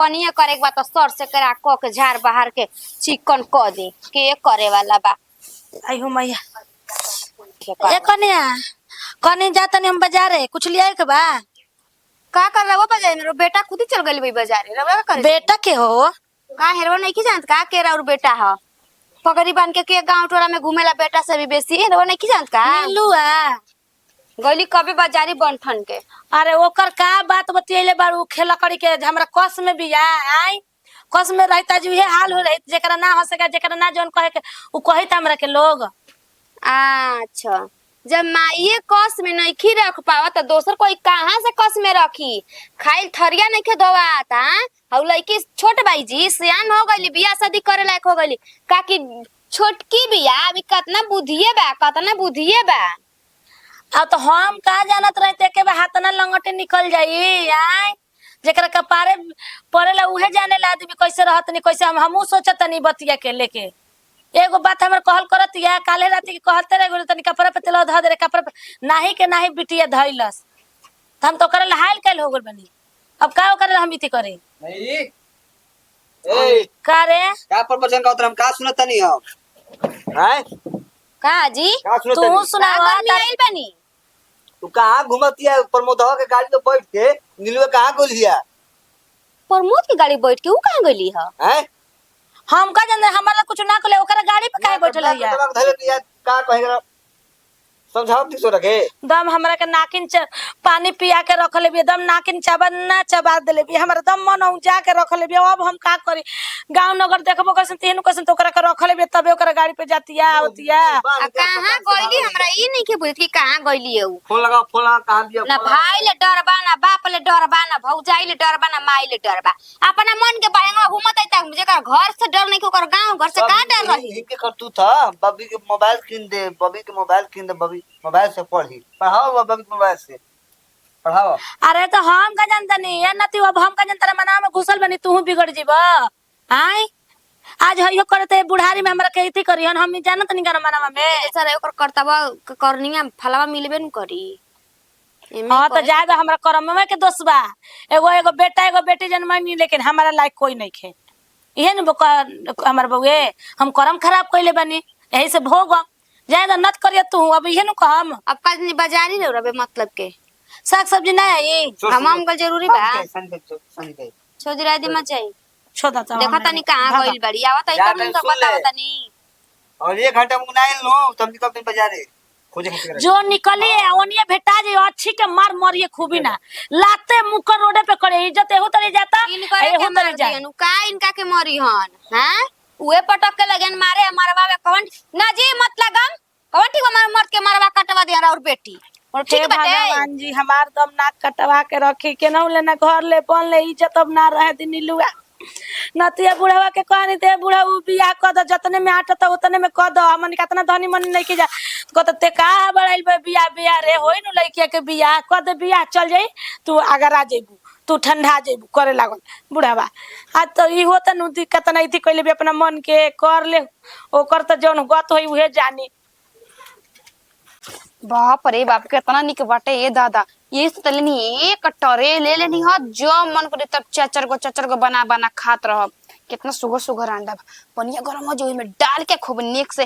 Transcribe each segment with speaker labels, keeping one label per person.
Speaker 1: पनिया करे के बा तो सर से करा क के झाड़ बाहर के चिकन क दे के करे वाला बा।
Speaker 2: आई हो मैया ए कन्या कन्या जातनी हम बाजारे कुछ लिया के बा
Speaker 1: का कर रहा वो बाजार में बेटा खुद ही चल गई भाई बाजारे रवा का करे
Speaker 2: बेटा के हो
Speaker 1: का हेरवा नहीं की जानत का केरा और बेटा ह पगड़ी बांध के गांव टोला में घूमेला बेटा से भी बेसी हेरवा नहीं की जानत का
Speaker 2: नीलुआ
Speaker 1: गली कभी बाजारी बनठन के।
Speaker 2: अरे ओकर का बात बतियले बारू खेला करी के हमरा कस में बिया आई कस में रहता जो ये हाल हो रही जेकरा ना हो सके जेकरा ना जोन कहे के उ कहित हमरा के लोग।
Speaker 1: अच्छा जब माइये कस में नहीं रख पावा तो दोसर कोई कहाँ से कस में रखी खाइल थरिया नहीं के धोवाता और लड़की छोट बाई जी सियान हो गई बियाह शादी करे लायक हो गई का कि छोटकी बिया अभी कितना बुद्धिए बा
Speaker 2: अब तो हम का जानत रहते के बा हाथ ना लंगटे निकल जाई आई जेकरा कपारे पड़ेला उहे जाने ला आदमी कैसे रहत नहीं कैसे हमहू सोचत नहीं बतिया के लेके एगो बात हमर कहल करत या काले राती के कहते रे तनी कपड़ा पे तेल ध दे कपड़ा पे नाही के नाही बिटिया धइलस त हम तो करे हाल कैल हो गल बनी अब का करे हम इति करे
Speaker 3: नहीं ए
Speaker 2: का रे
Speaker 3: का प्रवचन का हम का सुनत नहीं हम हैं
Speaker 1: का जी
Speaker 3: का सुनत
Speaker 2: तू
Speaker 3: नहीं
Speaker 2: सुनावा
Speaker 1: आइल बनी
Speaker 3: तू कहां घुमतिया प्रमोदवा के गाड़ी पे बैठ के नीलुआ कहां गोलिया
Speaker 1: प्रमोद की गाड़ी बैठ के ऊ कहां गइली ह
Speaker 3: हैं
Speaker 2: हम का जाने हमरा कुछ ना कले ओकरा गाड़ी पे काहे बैठल है
Speaker 3: का कहेगा समझाओ किसो रखे
Speaker 2: दम हमरा के नाकिन पानी पिया के रख लेबी दम नाकिन चबा चबा देले भी हमरा दम मन जा के रख लेबी अब हम का करी गांव नगर देखबो कैसन तेहनु कैसन तो ओकरा के रख लेबी तबे ओकरा गाड़ी पे जातिया आवतिया
Speaker 1: कहां गइली हमरा ई नहीं के बुझ कि कहां गइली है ऊ
Speaker 3: फोन लगा कहां दिया
Speaker 1: ना भाई ले डरबा ना बाप ले डरबा ना भौजाई ले डरबा ना माई ले डरबा अपना मन के बाहेंगा घूमत है त जेकर घर से डर नहीं के ओकर गांव घर से का डर रही
Speaker 3: के कर तू था बबी के मोबाइल किन दे बबी मोबाइल से पढ़ाओ बबी के मोबाइल से पढ़ाओ।
Speaker 2: अरे तो हम का जानता नहीं या नती अब हम का जानता मना में घुसल बनी तू बिगड़ जीब आई आज हइयो करते बुढ़ारी में हमरा कहती करी हम जानत नहीं कर मनावा में
Speaker 1: सर ओकर करतबा करनिया फलवा मिलबे न करी
Speaker 2: हां तो जाएगा हमरा करम में के दोस्त बा एगो बेटा एगो बेटी जन्मनी लेकिन हमारा लायक कोई नहीं खे इहे न हमर बउए हम करम खराब कइले बनी यही से भोग ज्यादा नत करिए तू अब इहे न कहम
Speaker 1: अब कल बाजारी ले रबे मतलब के
Speaker 2: साग सब्जी ना आई
Speaker 1: हम गल जरूरी बा छोदी रादी मत जाई
Speaker 2: छोदा त
Speaker 1: देखा तनी कहां गइल बड़ी आवत है तनी तो बताओ तनी
Speaker 3: और 1 घंटा मुनाइल लो तुम कब दिन बाजारे खोजे खातिर
Speaker 2: जो निकली ओनिए भेटा जे अच्छी के मार मरिए खूबी ना लाते मुकर रोडे पे करे इज्जत एहू तरी जाता एहू तरी जा
Speaker 1: का इनका के मरी हन हां उहे पटक के लगन मारे मरवा में कवन ना जी मत लगम कवन ठीक हमार मर्द के मरवा कटवा दिया और बेटी और ठीक बाटे
Speaker 2: भगवान जी हमार दम नाक कटवा के रखी केनहू लेना घर ले बन ले इज्जत अब ना रहे दिन नीलुआ नतिया बुढ़ावा के कहनी ते बुढ़ा उ बियाह क द जतने में आटत उतने में क द हमन कितना धनी मन नहीं के जा कहत ते का बड़ाइल बियाह रे होई नु लइकिया के बियाह क दे बियाह चल जाई तू अगर आ जेबू तू ठंडा जेबू करे लागल बुढ़ावा आज तो ई होत नु दिक्कत नहीं थी कइले भी अपना मन के कर ले ओकर त जौन गत होई उहे जानी।
Speaker 1: बाप रे बाप कितना निक बाटे ये दादा ये तो लेनी एक कटोरे ले लेनी हो जो मन करे तब चचर गो बना बना खात रह कितना सुगर अंडा पनिया गरम हो जो में डाल के खूब निक से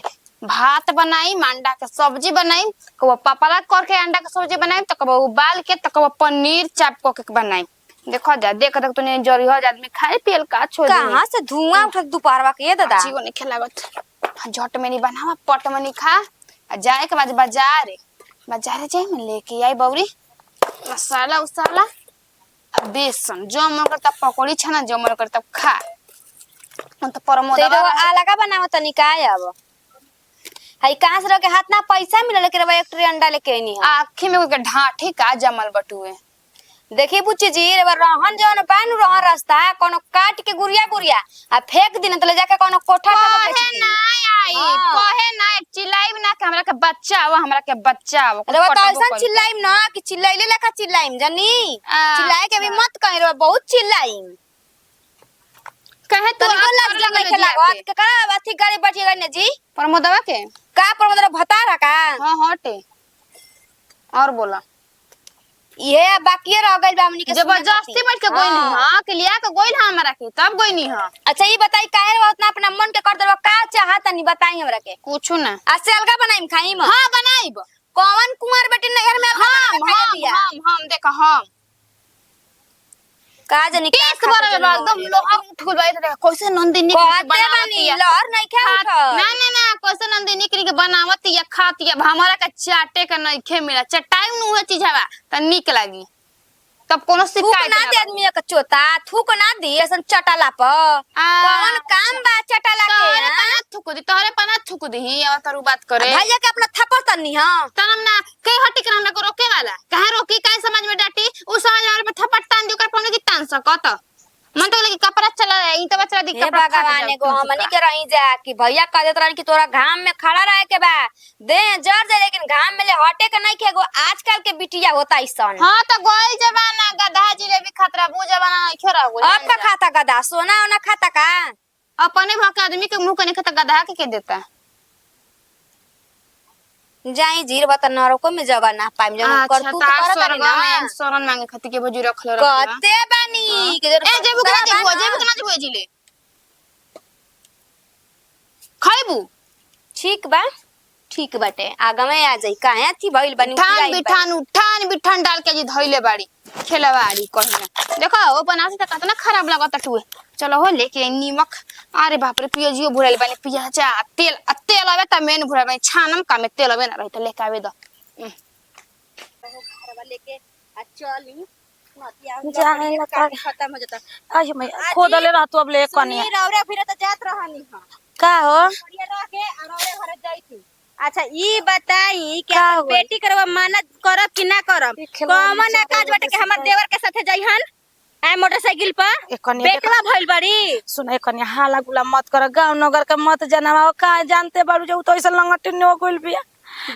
Speaker 1: भात बनाई अंडा के सब्जी बनाई कब पापड़ा करके अंडा के सब्जी बनाई तो कब उबाल के तो कब पनीर चाप के बनाई देखो जा देख तक तूने जरी हो आदमी खाए पियल का छोड़ कहां से धुआं उठत दोपहरवा के ये दादा जीव नहीं खेलागत झट में नहीं बनावा पट में नहीं खा जाए के बाद बाजार जाए में लेके आई बौरी मसाला उसाला बेसन जो मन करता पकौड़ी छना जो मन करता खा हम तो परमोदवा अलगा बनाव तनी काय अब हई कहां से के हाथ ना पैसा मिलल के रवा एक ट्रे अंडा लेके आनी आंखी में के ढाठी का जमल बटुए देखी बुच्ची जी रे रहन जवन पानु रह रास्ता कोनो काट के गुरिया आ फेंक दिन त ले जाके कोनो कोठा पे कहे ना आई कहे ना चिल्लाइब ना के हमरा के बच्चा अरे वो तो ऐसा चिल्लाइब ना कि चिल्लाइले लेखा चिल्लाइम जानी चिल्लाए के भी मत कहि रे बहुत चिल्लाइम कहे तो लग लगे खेला के करा अथी गाड़ी बैठी गई ने जी प्रमोदवा के का प्रमोदवा भता रहा का हां हटे और बोला
Speaker 4: ये बाकी रह गइल बा हमनी के सुने
Speaker 1: जबरदस्ती
Speaker 4: खातिर।
Speaker 1: बैठ के गोइल
Speaker 4: हाँ।
Speaker 1: हां के लिया के गोइल हमरा के तब गोइनी हां।
Speaker 4: अच्छा ये बताई काहे रे उतना अपना मन के कर देबो का चाहत तनी बताई हमरा के।
Speaker 1: कुछो ना
Speaker 4: आज से अलगा बनाईम खाईम।
Speaker 1: हां बनाइब
Speaker 4: कौन कुंवर बेटी नगर में
Speaker 1: हम देखा हम
Speaker 4: का जानी का
Speaker 1: केस बरल बा एकदम लोहा उठ गइल बा इधर कैसे नंदिनी के
Speaker 4: कहते
Speaker 1: बनावत
Speaker 4: बानी
Speaker 1: या
Speaker 4: लहर नहीं खे उठ
Speaker 1: ना ना ना कैसे नंदिनी के बनावत या खात या हमरा का चाटे का नहीं खे मिला चटाई नु है चीज हवा त निक लागी तब कोनो
Speaker 4: थूक
Speaker 1: शिकायत
Speaker 4: ना दे आदमी के चोता थूक ना दी ऐसन चटाला प कौन काम बा चटाला के
Speaker 1: तोहरे
Speaker 4: हाँ?
Speaker 1: पना थुक दी तोहरे पना थुक दी और तारू बात करे
Speaker 4: भैया के अपना थप्पड़ तनी हां
Speaker 1: तनम ना कई हटी कर हमरा को रोके वाला काहे रोकी काहे समाज में डांटी उ समाज वाले पे थप्पड़ टान दी ओकर पने की तान सकत मन तो लगी कपड़ा चला ई तो चला दी
Speaker 4: हे
Speaker 1: कपड़ा
Speaker 4: भगवान एगो हमनी के रही जा कि भैया कह देत रहन कि तोरा घाम में खड़ा रहे के बा दे जर जा लेकिन घाम में ले हटे के नहीं के एगो आजकल के बिटिया होता ऐसन
Speaker 1: हां तो गोई जमाना गधा जिलेबी खतरा बू जमाना नहीं खेरा हो
Speaker 4: अब का खाता गदा सोना ओना खाता का
Speaker 1: अपने भाग के आदमी के मुंह के नहीं खाता गधा के देता
Speaker 4: जाई जीर बता नरको में जगह ना पाइम जब कर
Speaker 1: अच्छा
Speaker 4: तू
Speaker 1: तार
Speaker 4: कर
Speaker 1: स्वर्ग में शरण मांगे खातिर के भोजी रखले
Speaker 4: कहते बानी के
Speaker 1: ए जेबू के ना जेबू जिले खाइबू
Speaker 4: ठीक बा ठीक बाटे आगा में आ जाई काहे थी भइल बनी
Speaker 1: ठान बिठान डाल के जी धइले बाड़ी खेलवाड़ी कहिना देखो ओ बनासी त कितना खराब लागत टुए चलो हो लेके नीमक अरे बाप रे पियाजियो भुराइल बानी पियाज तेल आवे त मेन भुराइल बानी छानम का में तेल आवे ना रही त लेके आवे द
Speaker 4: घरवा लेके आ चली
Speaker 2: जाने लगा
Speaker 4: खत्म हो जाता
Speaker 2: आई मैं खोदले रहतु अब ले कनिया
Speaker 4: सुनी रौरे फिरे त जात रहनी हां
Speaker 2: का हो
Speaker 4: बढ़िया रह के रौरे घरे जाई थी अच्छा ई बताई कि
Speaker 2: का
Speaker 4: अपन
Speaker 2: होई?
Speaker 4: बेटी करवा मानत करब कि ना करब
Speaker 2: ई खिलौना
Speaker 4: कौन
Speaker 2: सब
Speaker 4: काज बाटे के हमर देवर के साथे जाइहन आ मोटरसाइकिल
Speaker 2: ए
Speaker 4: पर
Speaker 2: कनिया
Speaker 4: बेटवा भइल बड़ी
Speaker 2: सुन कनिया हाला गुला मत कर गांव नगर के मत जनावा का जानते बारू जो तो ऐसा लंगटिन हो गइल बिया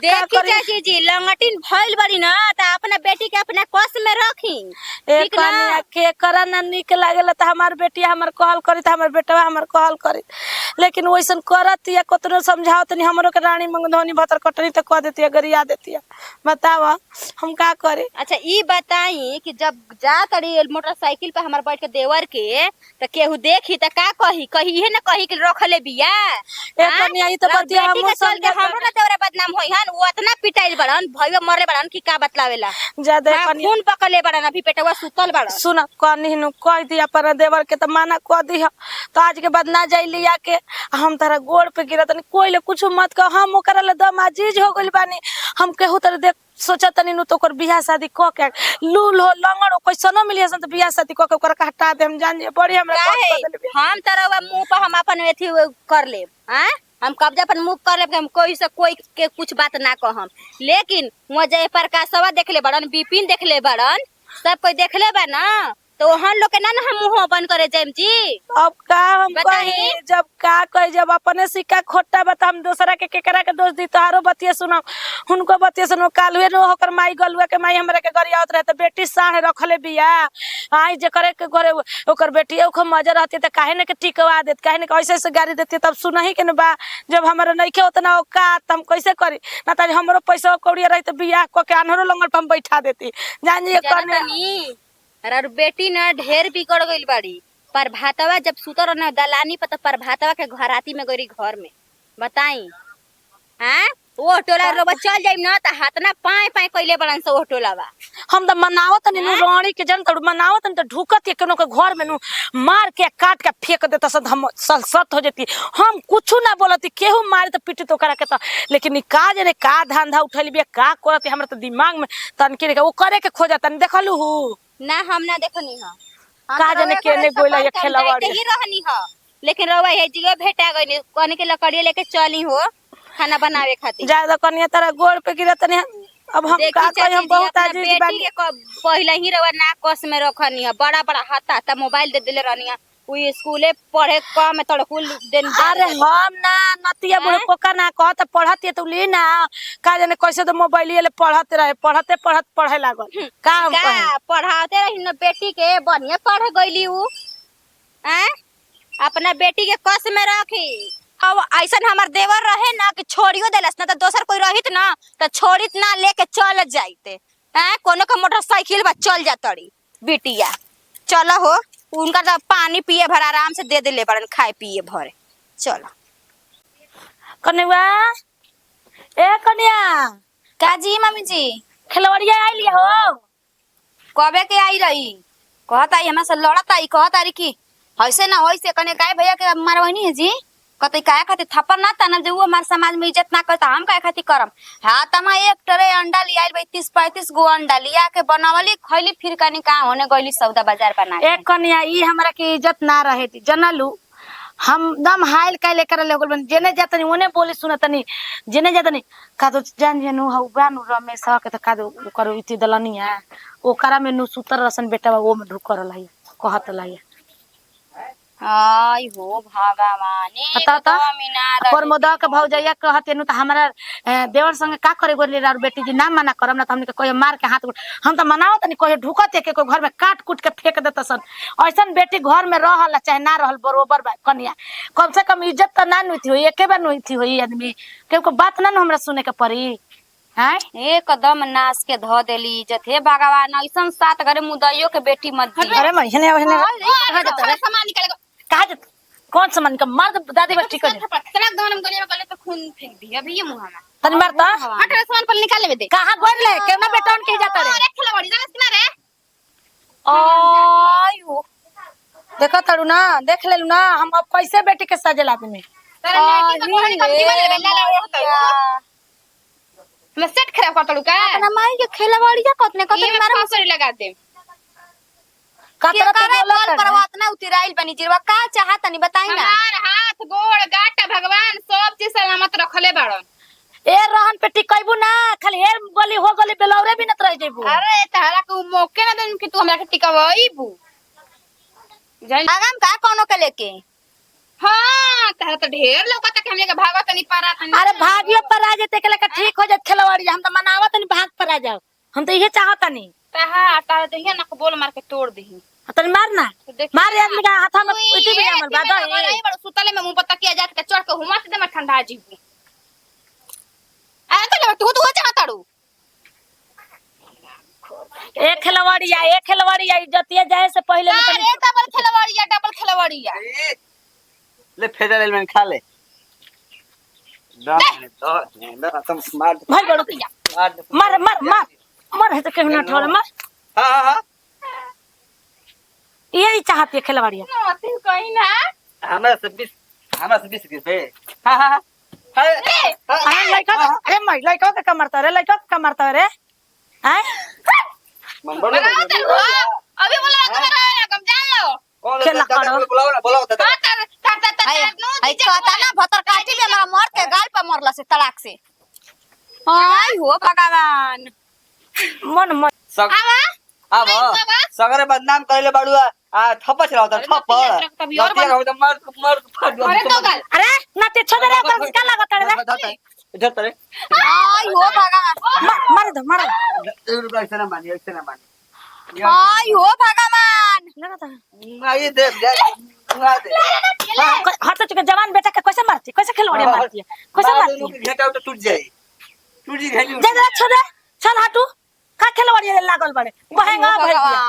Speaker 4: देखी
Speaker 2: करी?
Speaker 4: चाची जी लंगटिन भइल बड़ी ना त अपना बेटी के अपना कस में रखी
Speaker 2: ए
Speaker 4: ठीक ना?
Speaker 2: कनिया के करा ना निक लागेला त हमार बेटिया हमर कहल करी त हमर बेटवा हमर कहल करी लेकिन वैसन करत या कतनो समझावत नहीं हमरो के रानी मंगधोनी भतर कटनी त कह देती गरिया देती बताव हम का करे
Speaker 4: अच्छा ई बताई कि जब जा तड़ी मोटरसाइकिल पे हमार बैठ के देवर के त केहू देखी त का कही कही है ना कही कि रखले बिया
Speaker 2: ए कनिया ई त बतिया
Speaker 4: बेटी
Speaker 2: हम
Speaker 4: के चल के हमरो ना देवरा बदनाम होई हन वो इतना पिटाइल बड़न भईवा मरले बड़न कि का बतलावेला
Speaker 2: ज्यादा
Speaker 4: हाँ,
Speaker 2: कनिया
Speaker 4: खून पकड़ले बड़न अभी पेटवा सुतल बड़न
Speaker 2: सुन कनी नु कह दिया पर देवर के त माना कह दिया तो आज के बाद ना जाई लिया के हम तारा गोड़ पे गिरत नहीं कोई ले कुछ मत कह हम ओकरा ले दम अजीज हो गइल बानी हम केहू तर देख सोचा तनी नु तो ओकर बियाह शादी क के लूल हो लंगड़ हो कैसनो मिलिए सन त बियाह शादी क के ओकरा के हटा दे हम जान जे बड़ी हमरा
Speaker 4: काहे
Speaker 2: कह देले बिया।
Speaker 4: हम तरवा मुंह पर हम अपन एथी कर ले हैं हम कब्जा पर मुंह कर ले हम कोई से कोई के कुछ बात ना कहम लेकिन वहां जय प्रकाशवा देखले बड़न बिपिन देखले बड़न सब कोई देखले बा ना तो हम लोग के ना हम मुंह बंद करे जैम जी
Speaker 2: अब का हम
Speaker 4: बताई?
Speaker 2: कही जब का कही जब अपने सिक्का खोटा बता हम दूसरा के केकरा के दोष दी तोहारो बतिया सुनो हुनको बतिया सुनो काल हुए नो होकर माई गलुआ के माई हमरा के गरिया आवत रहे त बेटी साढ़ रखले बिया आई जे करे के घरे ओकर बेटी ओख मजा रहती त काहे न के टिकवा देत काहे न के ऐसे ऐसे गाड़ी देती तब सुनही के न बा जब हमरा नइखे उतना औकात हम कैसे करी ना त हमरो पैसा कौड़िया रही त बियाह क के अनहरो लंगड़ पर हम बैठा देती जान जी कने
Speaker 4: नहीं अरे बेटी ना ढेर बिगड़ गइल बाड़ी पर भातवा जब सुतर ना दलानी पर पर भातवा के घराती में गई घर में बताई हैं वो टोला रोबा चल जाइम ना त हाथ ना पाए पाए कइले बड़न से वो टोलावा
Speaker 2: हम त मनावत नहीं रानी के जन तड़ मनावत नहीं त ढुकत केनो के घर में नु मार के काट के फेंक देता सद हम सत हो जती हम कुछ ना बोलती केहू मारे त पिटी तो करा के त लेकिन ई का जने का धंधा उठली बिया का करती हमरा त दिमाग में तनके के वो करे के खोजा तन देखलू हु
Speaker 4: ना हम ना देखनी ह
Speaker 2: का जाने केने गोइला ये खेलवाड़ी
Speaker 4: ही रहनी ह लेकिन रवा ये जियो भेटा गइनी कने के लकड़ी लेके चली हो खाना बनावे खातिर
Speaker 2: ज्यादा कनिया तारा गोड़ पे गिरत नहीं अब हम
Speaker 4: देखी
Speaker 2: का कही हम
Speaker 4: चाची जी,
Speaker 2: बहुत
Speaker 4: अपना
Speaker 2: आजीज
Speaker 4: बेटी
Speaker 2: बानी
Speaker 4: के पहले ही रवा ना कस में रखनी है बड़ा बड़ा हाथा ता मोबाइल दे देले रहनी है उ स्कूले पढ़े कम तड़कुल दिन
Speaker 2: अरे हम ना नतिया बुढ़ पोका ना कहत पढ़त तो ली ना का जाने कैसे तो मोबाइल ले पढ़त रहे पढ़ते पढ़त पढ़े लागल का हम कही
Speaker 4: का पढ़ाते रही न बेटी के बढ़िया पढ़ गईली उ हैं अपना बेटी के कस में रखी अब ऐसा हमार देवर रहे ना कि छोड़ियो देलस ना तो दोसर कोई रहित ना तो छोड़ित ना लेके चल जाइते कोनो का मोटरसाइकिल बा चल जा तड़ी बिटिया चल हो उनका तो पानी पिए भर आराम से दे देले बड़न खाए पिए भरे चलो
Speaker 2: कन्या ए कन्या
Speaker 1: का जी मम्मी जी
Speaker 2: खिलवड़िया आइली हो
Speaker 1: कबे के आई रही कहत आई हमरा से लड़त आई कहत आई कि ऐसे ना होइसे कने काय भैया के मारवनी है जी कतई काय खातिर थप्पड़ ना तना जे वो हमार समाज में इज्जत ना करता हम काय खातिर करम हां तमा एक ट्रे अंडा लियाइल 30-35 गो अंडा लिया के बनावली खइली फिर कनी का होने गइली सौदा बाजार पर ना
Speaker 2: एक कन्या ई हमरा के इज्जत ना रहे थी जनलू हम दम हाइल काय लेकर ले गोल जेने जातनी ओने बोली सुनतनी जेने जातनी कादो जान जेनु हउ बानु रमेश के त कादो करो इति दलनिया ओकरा में नु सुतर रसन बेटा वो में ढुकर लई कहत लई
Speaker 1: आई हो भगवान
Speaker 2: बता परमोदा के भौजैया कहते नु त हमरा देवर संगे का करे गोली और बेटी जी ना मना करम ना त हमनी के कोई मार के हाथ हम त मनावत नहीं कोई ढुकत के कोई घर में काट कूट के फेंक देत सन ऐसन बेटी घर में रहल चाहे ना रहल बरोबर बा कन्या कम से कम इज्जत त ना नुती होई एके बार नुती होई आदमी के को बात ना हमरा सुने के पड़ी हैं
Speaker 1: एकदम नाश के ध देली इज्जत हे भगवान ऐसन सात घरे मुदइयो के बेटी मत दी
Speaker 2: अरे महीने
Speaker 1: सामान निकाल
Speaker 2: कहा जत कौन सामान का मार दे दादी बच्ची कर
Speaker 1: तलाक दहन गले में गले पे खून फेंक दी अभी ये मुंह में
Speaker 2: तनी मार त
Speaker 1: हट रे सामान पर निकाल ले दे
Speaker 2: कहां गोर ले केना बेटन के जाता रे
Speaker 1: अरे खिलवाड़ी जानस ना रे
Speaker 2: आयो देखा तारू ना देख लेलू ना हम अब कैसे बेटी के सजेल आदमी
Speaker 1: तेरे नेटी का कोहनी कम निकल ले ला ला मैं सेट खराब कर तड़ू का
Speaker 4: अपना माई के खिलवाड़ी जा कतने
Speaker 1: ये मारा सरी लगा दे
Speaker 2: कतरा तो बोला
Speaker 4: कल परवात ना उतराइल बनी जिरवा का चाहत नहीं बताई ना
Speaker 1: हमार हाथ गोड़ गाटा भगवान सब चीज सलामत रखले बाड़न
Speaker 2: ए रहन पे टिकैबू ना खाली हेर गोली हो गोली बेलौरे भी नत रह जेबू
Speaker 1: अरे तहरा के मौके ना देन कि तू हमरा के टिकवाईबू जान
Speaker 4: आगम का कोनो के लेके
Speaker 1: हां तहरा तो ढेर लौकता कि हमने के भागत नहीं पारा तनी
Speaker 2: अरे भागियो पर आ जेते के लेके ठीक हो जात खिलवाड़ी हम त मनावत नहीं भाग पर आ जाओ हम तो इहे चाहत नहीं
Speaker 1: तहा तारा दहिया ना बोल मार के तोड़ दही
Speaker 2: तनी मार ना मार आदमी का हाथ में इति भी हमर बादा
Speaker 1: नहीं बड़ सुतले में मुंह पत्ता किया जात के चढ़ के हुमत दे मैं ठंडा जीबू आ तो तू हो जा ताड़ू
Speaker 2: एक खिलवाड़ी इज्जतिया जाए से पहले में तनी
Speaker 1: डबल खिलवाड़िया
Speaker 3: ले फेडरल में खा ले दो तुम स्मार्ट
Speaker 2: भाई बड़ो मार मार मार मार है तो केहू ना ठोर मार
Speaker 3: हां
Speaker 2: यही चाहती है खिलवाड़िया
Speaker 1: नती कहीं ना
Speaker 3: हमरा से 20 के पे हां
Speaker 2: अरे लड़का का मारता रे लड़का का मारता रे हैं
Speaker 1: अभी बोला कम जान लो
Speaker 3: कौन
Speaker 2: खेला करो।
Speaker 3: बोलाओ दादा
Speaker 4: आई कहता ना भतर काटी ले हमरा मर के गाल पर मरला से तड़ाक से आई हो भगवान
Speaker 2: मन मन
Speaker 3: अब सगरे बदनाम कइले बाड़ुआ आ थप्पड़ चलावता थप्पड़ नतिया कहू त मार फाड़
Speaker 1: अरे तो गल
Speaker 2: अरे नाते छोड़ रे कर का लागत रे
Speaker 3: इधर तरे
Speaker 4: आई हो भगवान
Speaker 2: मार दो मार
Speaker 3: ऐसे ना मानी
Speaker 4: आई हो भगवान
Speaker 2: लगा
Speaker 3: ये दे दे
Speaker 2: हाथ चुके जवान बेटा के कैसे मारती कैसे खिलवाड़िया मारती है कैसे मारती
Speaker 3: घेटा तो टूट जाए
Speaker 2: जा जा छोड़ चल हटू का खिलवाड़िया लागल बड़े बहेंगा भर दिया